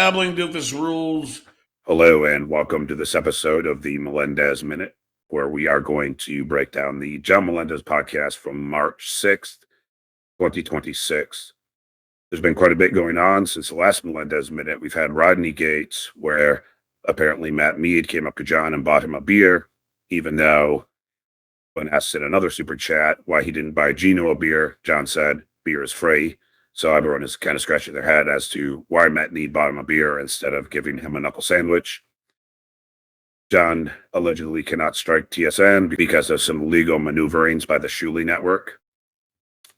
Dabbling Doofus Rules. Hello, and welcome to this episode of the Melendez Minute, where we are going to break down the John Melendez podcast from March 6th, 2026. There's been quite a bit going on since the last Melendez Minute. We've had Rodney Gates, where apparently Matt Mead came up to John and bought him a beer, even though when asked in another super chat why he didn't buy Gino a beer, John said, beer is free. So everyone is kind of scratching their head as to why Matt Mead bought him a beer instead of giving him a knuckle sandwich. John allegedly cannot strike TSN because of some legal maneuverings by the Shuley network.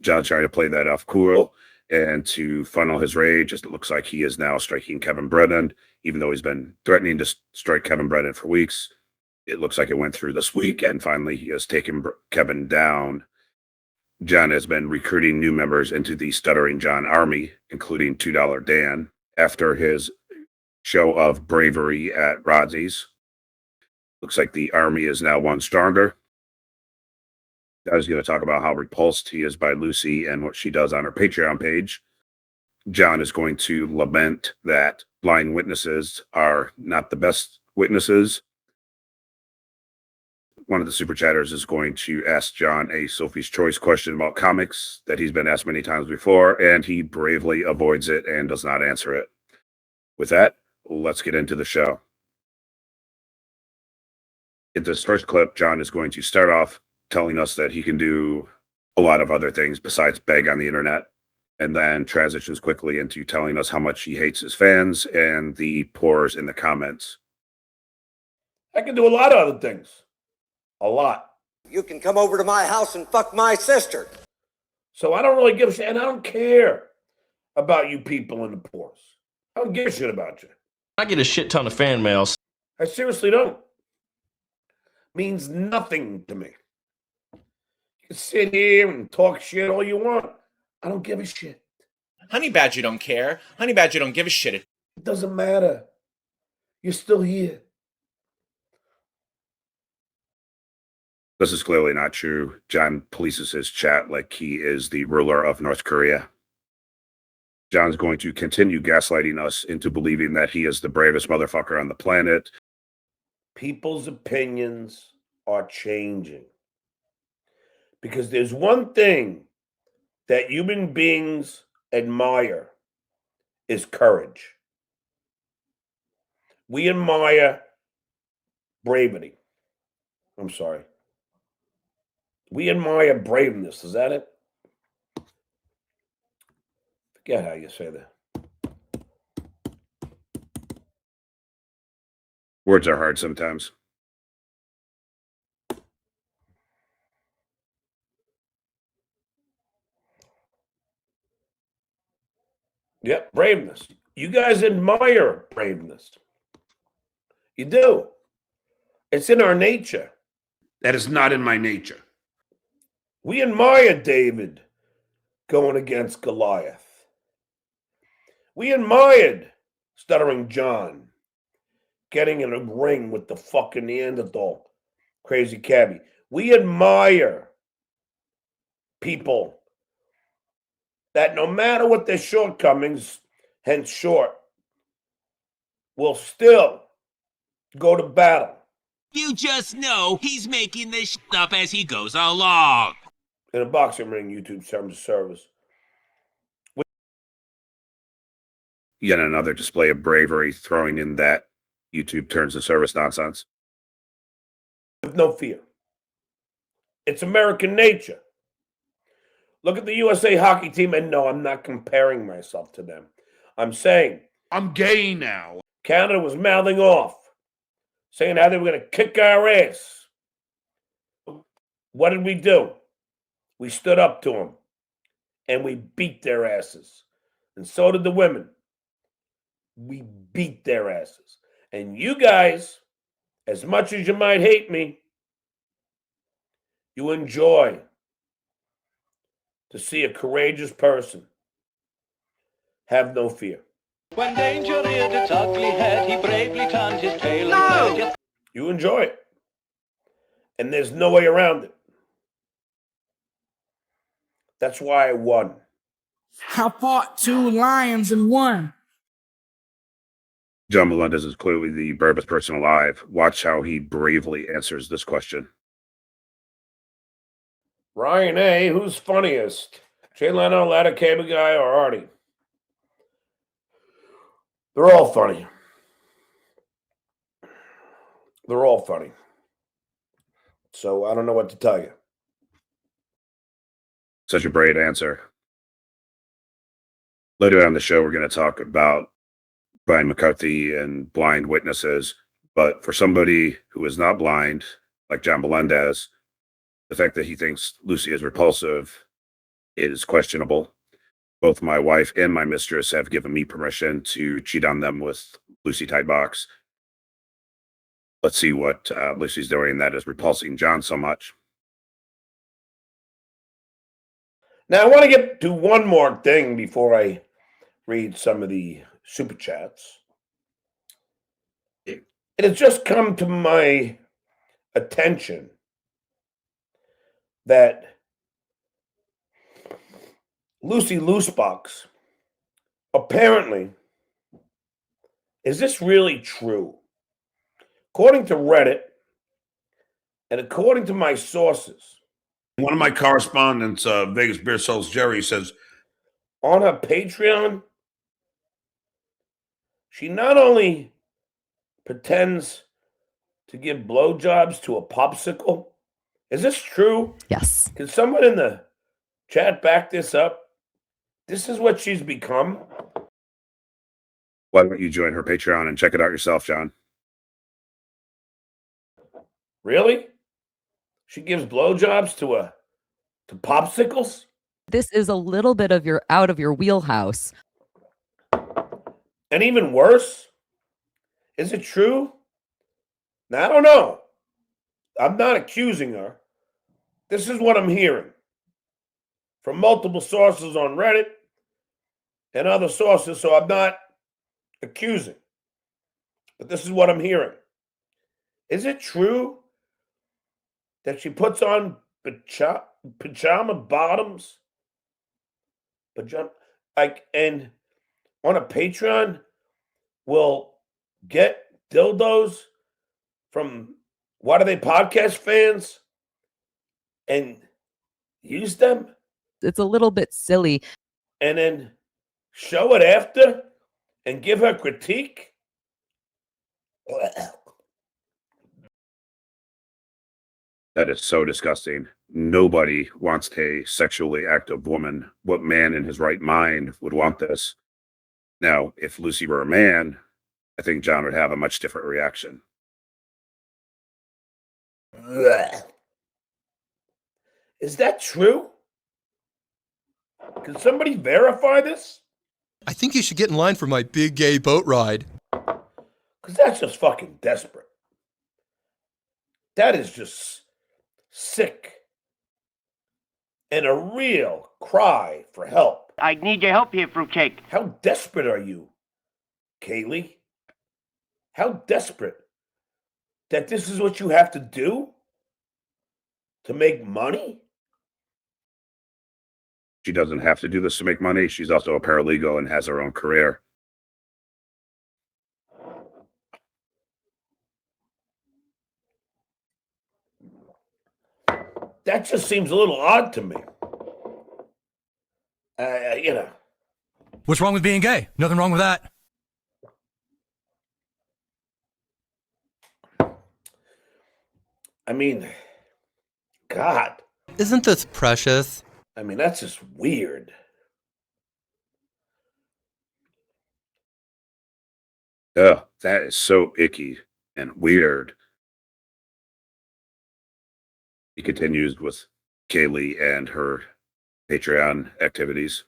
John's trying to play that off cool and to funnel his rage, as it looks like he is now striking Kevin Brennan, even though he's been threatening to strike Kevin Brennan for weeks. It looks like it went through this week, and finally he has taken Kevin down. John has been recruiting new members into the Stuttering John Army, including $2 Dan, after his show of bravery at Rodney's. Looks like the Army is now one stronger. I was going to talk about how repulsed he is by Lucy and what she does on her Patreon page. John is going to lament that blind witnesses are not the best witnesses. One of the super chatters is going to ask John a Sophie's Choice question about comics that he's been asked many times before, and he bravely avoids it and does not answer it. With that, let's get into the show. In this first clip, John is going to start off telling us that he can do a lot of other things besides beg on the internet, and then transitions quickly into telling us how much he hates his fans and the pores in the comments. I can do a lot of other things. A lot. You can come over to my house and fuck my sister. So I don't really give a shit, and I don't care about you people in the pores. I don't give a shit about you. I get a shit ton of fan mail. I seriously don't. Means nothing to me. You can sit here and talk shit all you want. I don't give a shit. Honey Badger don't care. Honey Badger don't give a shit. It doesn't matter. You're still here. This is clearly not true. John polices his chat like he is the ruler of North Korea. John's going to continue gaslighting us into believing that he is the bravest motherfucker on the planet. People's opinions are changing. Because there's one thing that human beings admire is courage. We admire bravery. I'm sorry. We admire braveness. Is that it? Forget how you say that. Words are hard sometimes. Yep, braveness. You guys admire braveness. You do. It's in our nature. That is not in my nature. We admire David going against Goliath. We admired Stuttering John getting in a ring with the fucking Neanderthal, crazy cabbie. We admire people that no matter what their shortcomings, hence short, will still go to battle. You just know he's making this shit up as he goes along. In a boxing ring, YouTube terms of service. Yet another display of bravery, throwing in that YouTube terms of service nonsense. With no fear. It's American nature. Look at the USA hockey team, and no, I'm not comparing myself to them. I'm saying, I'm gay now. Canada was mouthing off, saying how they were going to kick our ass. What did we do? We stood up to them, and we beat their asses. And so did the women. We beat their asses. And you guys, as much as you might hate me, you enjoy to see a courageous person have no fear. When danger reared its ugly head, he bravely turned his tail and fled. You enjoy it. And there's no way around it. That's why I won. I fought 2 lions and 1. John Melendez is clearly the bravest person alive. Watch how he bravely answers this question. Ryan A., who's funniest? Jay Leno, Ladder Cable Guy, or Artie? They're all funny. They're all funny. So I don't know what to tell you. Such a brave answer. Later on the show, we're going to talk about Brian McCarthy and blind witnesses. But for somebody who is not blind, like John Melendez, the fact that he thinks Lucy is repulsive is questionable. Both my wife and my mistress have given me permission to cheat on them with Lucy Tightbox. Let's see what Lucy's doing that is repulsing John so much. Now, I want to get to one more thing before I read some of the super chats. It has just come to my attention that Lucy Loosebox, apparently, is this really true? According to Reddit, and according to my sources, One of my correspondents, Vegas Beer Souls Jerry, says on her Patreon, she not only pretends to give blowjobs to a popsicle. Is this true? Yes. Can someone in the chat back this up? This is what she's become. why don't you join her Patreon and check it out yourself, John? Really? She gives blowjobs to popsicles? This is a little bit of your out of your wheelhouse. And even worse, is it true? Now, I don't know. I'm not accusing her. This is what I'm hearing from multiple sources on Reddit and other sources, so I'm not accusing. But this is what I'm hearing. Is it true that she puts on pajama bottoms? And on a Patreon will get dildos from What Are They Podcast fans and use them It's a little bit silly. and then show it after and give her critique? That is so disgusting. Nobody wants a sexually active woman. What man in his right mind would want this? Now, if Lucy were a man, I think John would have a much different reaction. Is that true? Can somebody verify this? I think you should get in line for my big gay boat ride. Because that's just fucking desperate. That is just sick. And a real cry for help. I need your help here, fruitcake. How desperate are you, Cayley? How desperate that this is what you have to do to make money? She doesn't have to do this to make money. She's also a paralegal and has her own career. That just seems a little odd to me. What's wrong with being gay? Nothing wrong with that. I mean, God. Isn't this precious? I mean, that's just weird. Ugh, that is so icky and weird. He continues with Cayley and her Patreon activities.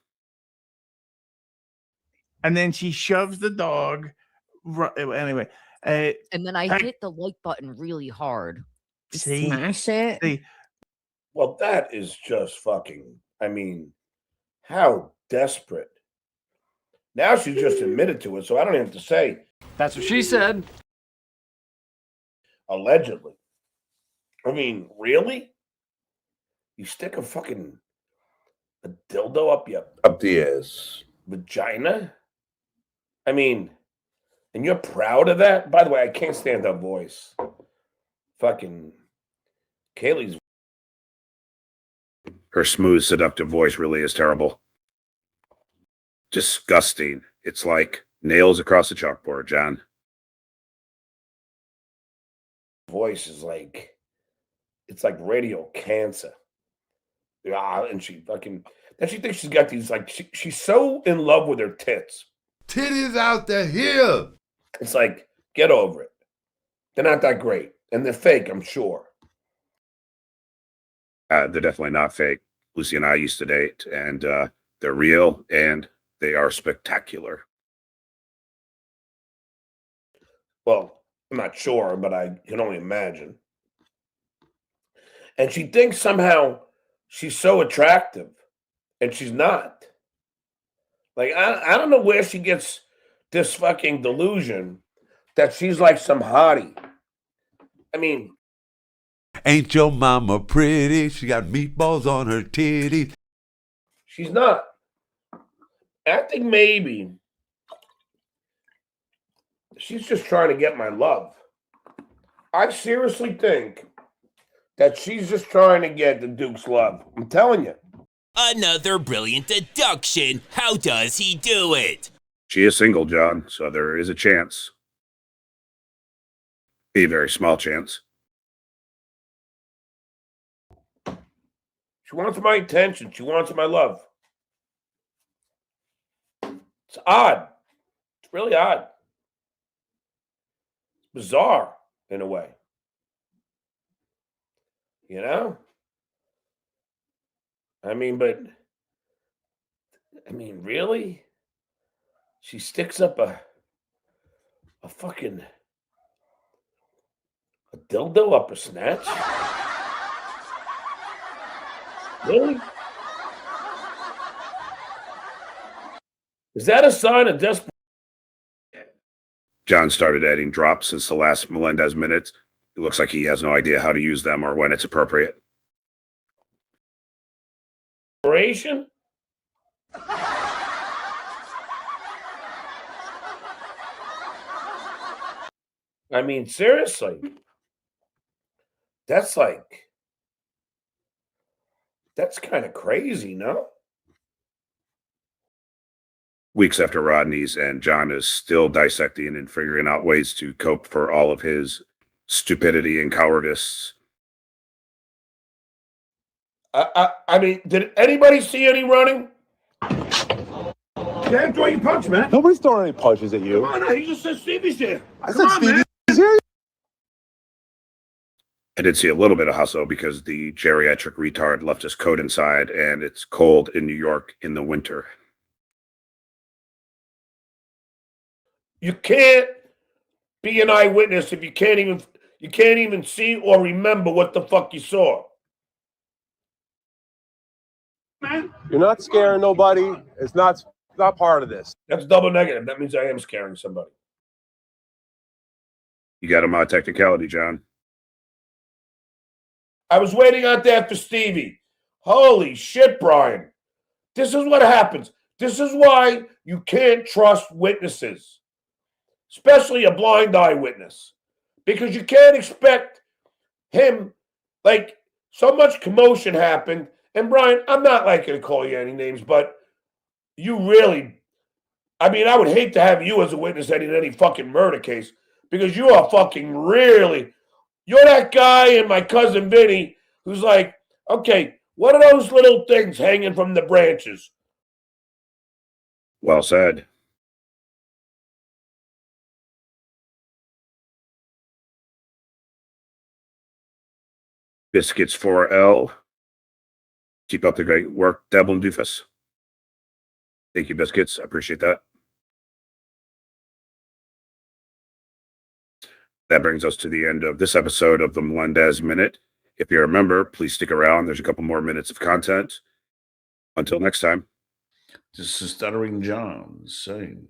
And then she shoves the dog. Anyway. And then I hit the like button really hard. Smash it. Well, that is just fucking, I mean, how desperate. Now she just admitted to it, so I don't even have to say. That's what she said. Allegedly. I mean, really? You stick a dildo up the ass vagina? I mean, And you're proud of that? By the way, I can't stand her voice. Fucking Cayley's. Her smooth, seductive voice really is terrible. Disgusting. It's like nails across the chalkboard, John. Voice is like, it's like radio cancer. Yeah, and she fucking, then she thinks she's got these, like, she's so in love with her tits. Titties out there here. It's like, get over it. They're not that great. And they're fake, I'm sure. They're definitely not fake. Lucy and I used to date, and they're real, and they are spectacular. Well, I'm not sure, but I can only imagine. And she thinks somehow she's so attractive, and she's not. Like, I don't know where she gets this fucking delusion that she's like some hottie. I mean, Ain't your mama pretty? She got meatballs on her titties. she's not. I think maybe she's just trying to get my love. I seriously think that she's just trying to get the Duke's love. I'm telling you. Another brilliant deduction. How does he do it? She is single, John, so there is a chance. A very small chance. She wants my attention. She wants my love. It's odd. It's really odd. It's bizarre in a way. You know? I mean, really? She sticks up a fucking a dildo up her snatch? Really? Is that a sign of desperation? John started adding drops since the last Melendez minutes. It looks like he has no idea how to use them or when it's appropriate. I mean, seriously. That's kind of crazy, no? Weeks after Rodney's, and John is still dissecting and figuring out ways to cope for all of his stupidity and cowardice. I mean, did anybody see any running? Can't throw your punch, man. Nobody's throwing any punches at you. Come on, he just said Stevie's here. I said Stevie's here. I did see a little bit of hustle because the geriatric retard left his coat inside, and it's cold in New York in the winter. You can't be an eyewitness if you can't even see or remember what the fuck you saw. Man, You're not scaring nobody. It's not part of this. that's double negative. That means I am scaring somebody. You got him on technicality, John. I was waiting out there for Stevie. Holy shit, Brian. This is what happens. This is why you can't trust witnesses, especially a blind eyewitness, because you can't expect him, like, so much commotion happened. And Brian, I'm not like going to call you any names, but you really, I mean, I would hate to have you as a witness in any fucking murder case, because you are fucking really, you're that guy and my cousin Vinny who's like, okay, what are those little things hanging from the branches? Well said. Biscuits 4L. Keep up the great work, Devil and Doofus. Thank you, Biscuits. I appreciate that. That brings us to the end of this episode of the Melendez Minute. If you're a member, please stick around. There's a couple more minutes of content. Until next time. This is Stuttering John saying.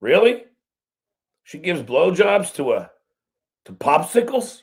Really? She gives blowjobs to popsicles?